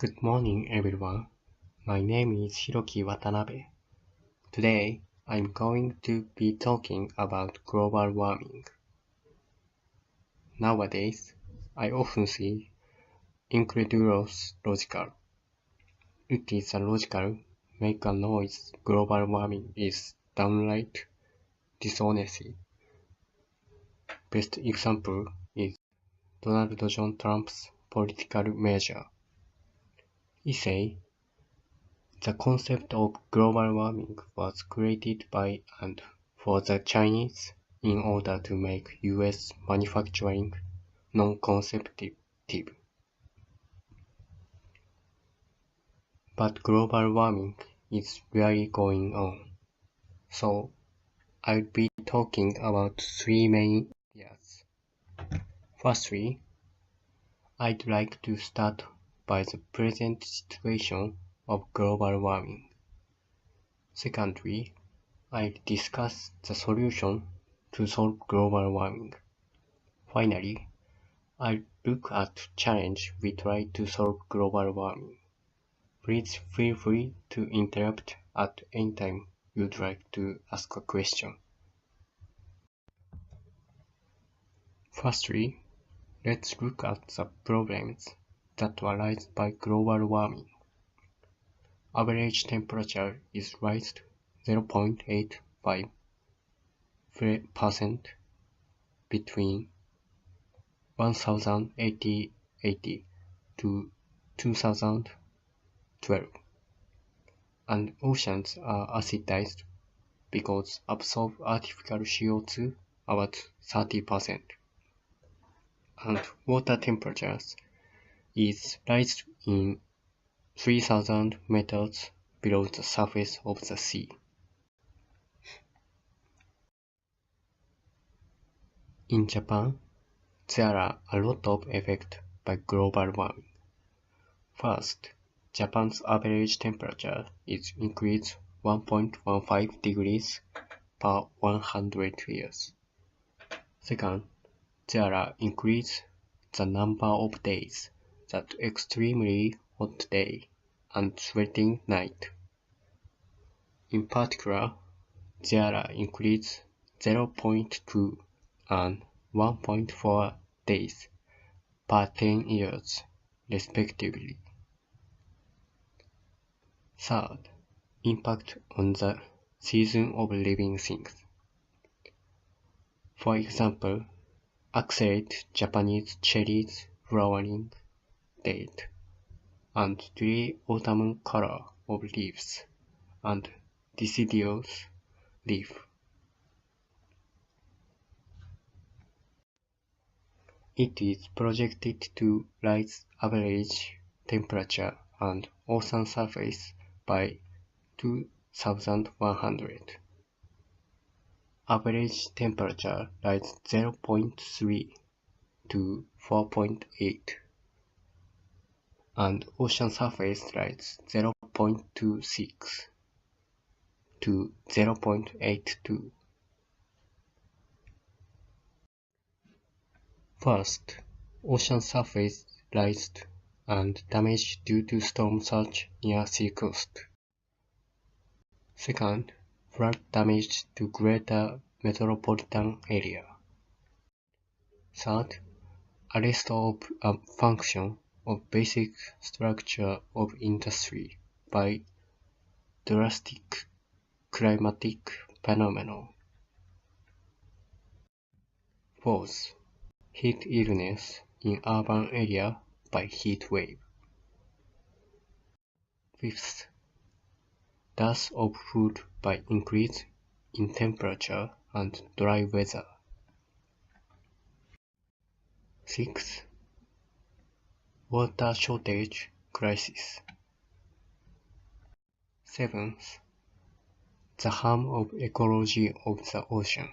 Good morning, everyone. My name is Hiroki Watanabe. Today, I'm going to be talking about global warming. Nowadays, I often see incredulous logical. It is illogical, make a noise, global warming is downright dishonesty. Best example is Donald John Trump's political measure. He said, the concept of global warming was created by and for the Chinese in order to make US manufacturing non-competitive. But global warming is really going on. So, I'll be talking about three main areas. Firstly, I'd like to start by the present situation of global warming. Secondly, I'll discuss the solution to solve global warming. Finally, I'll look at challenge we try to solve global warming. Please feel free to interrupt at any time you'd like to ask a question. Firstly, let's look at the problems that arise by global warming. Average temperature is raised 0.85% between 1880 to 2012, and oceans are acidized because absorb artificial CO2 about 30%, and water temperatures is raised in 3,000 meters below the surface of the sea. In Japan, there are a lot of effects by global warming. First, Japan's average temperature is increased 1.15 degrees per 100 years. Second, there are increased the number of days that extremely hot day and sweating night. In particular, there are increased 0.2 and 1.4 days per 10 years, respectively. Third, impact on the season of living things. For example, accelerate Japanese cherries flowering date and delay autumn color of leaves and deciduous leaf. It is projected to rise average temperature and ocean surface by 2100. Average temperature rise 0.3 to 4.8, and ocean surface rise 0.26 to 0.82. First, ocean surface rise and damage due to storm surge near seacoast. Second, flood damage to greater metropolitan area. Third, arrest of a function of basic structure of industry by drastic climatic phenomenon. Fourth, heat illness in urban area by heat wave. Fifth, loss of food by increase in temperature and dry weather. Sixth, water shortage crisis. Seventh, the harm of ecology of the ocean.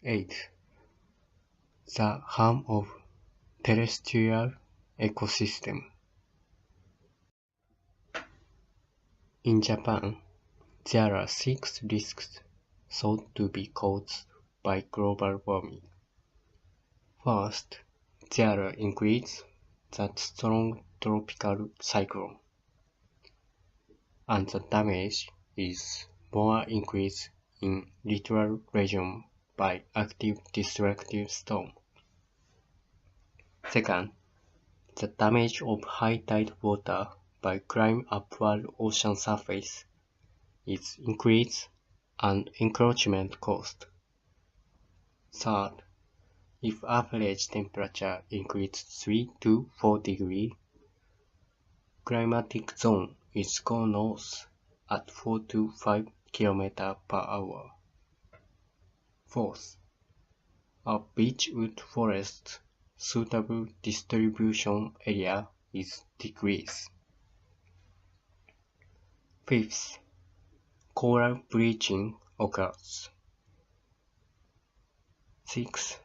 Eighth, the harm of terrestrial ecosystem. In Japan, there are 6 risks thought to be caused by global warming. First, there are increases that strong tropical cyclone, and the damage is more increased in littoral region by active destructive storm. Second, the damage of high tide water by climb upward ocean surface is increased and encroachment cost. Third, if average temperature increases 3 to 4 degrees, climatic zone is go north at 4 to 5 km per hour. Fourth, a beechwood forest suitable distribution area is decreased. Fifth, coral bleaching occurs. Sixth,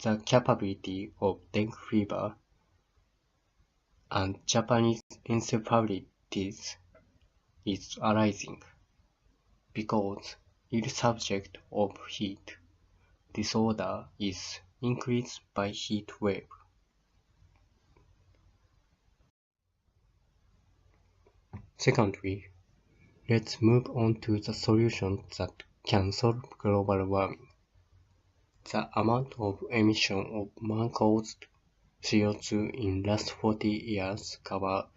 the capability of dengue fever and Japanese encephalitis is arising because the subject of heat disorder is increased by heat wave. Secondly, let's move on to the solutions that can solve global warming. The amount of emission of man-caused CO2 in last 40 years cover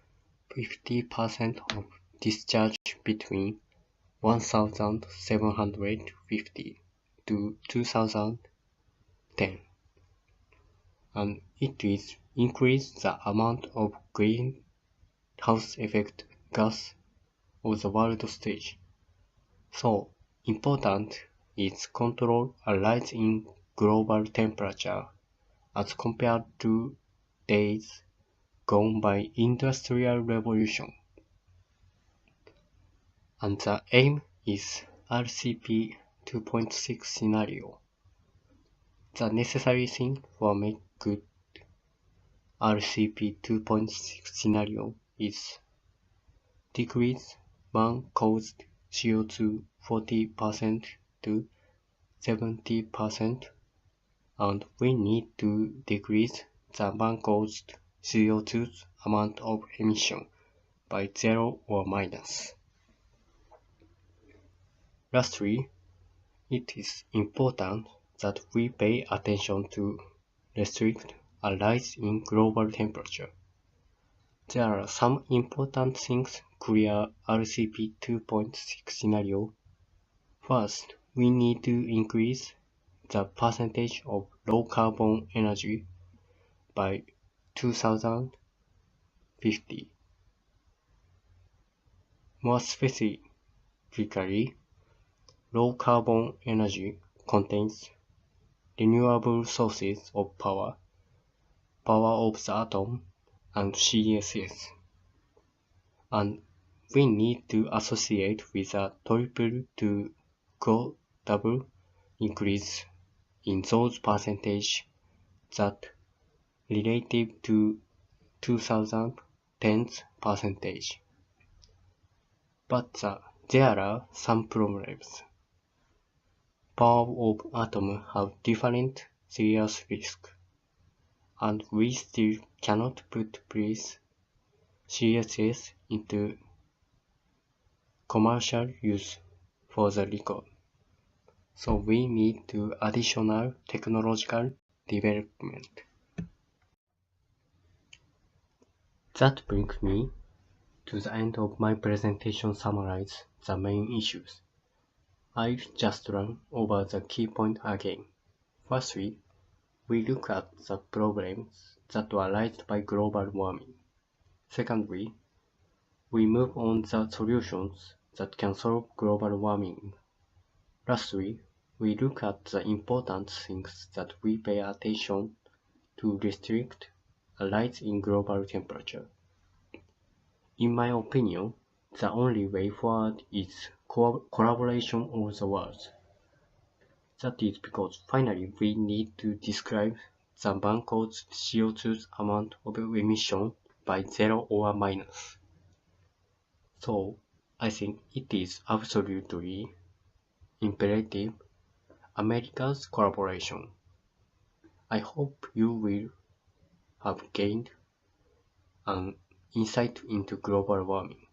50% of discharge between 1750 to 2010, and it is increase the amount of greenhouse effect gas on the world stage. So important is control a rise in global temperature as compared to days gone by industrial revolution. And the aim is RCP 2.6 scenario. The necessary thing for make good RCP 2.6 scenario is decrease man-caused CO2 40% to 70%, and we need to decrease the man-caused CO2 amount of emission by 0 or minus. Lastly, it is important that we pay attention to restrict a rise in global temperature. There are some important things clear RCP 2.6 scenario. First, we need to increase the percentage of low carbon energy by 2050. More specifically, low carbon energy contains renewable sources of power, power of the atom, and CSS. And we need to associate with a triple to double increase in those percentage that relative to 2010's percentage. But there are some problems. Power of atom have different serious risk, and we still cannot put place CSS into commercial use for the record. So we need to additional technological development. That brings me to the end of my presentation. Summarize the main issues. I'll just run over the key points again. Firstly, we look at the problems that were raised by global warming. Secondly, we move on the solutions that can solve global warming. Lastly, we look at the important things that we pay attention to restrict a rise in global temperature. In my opinion, the only way forward is collaboration of the world. That is because finally we need to describe the man-caused CO2 amount of emission by 0 or minus. So, I think it is absolutely imperative America's collaboration. I hope you will have gained an insight into global warming,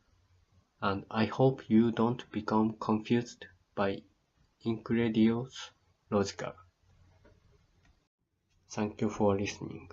and I hope you don't become confused by incredulous logic. Thank you for listening.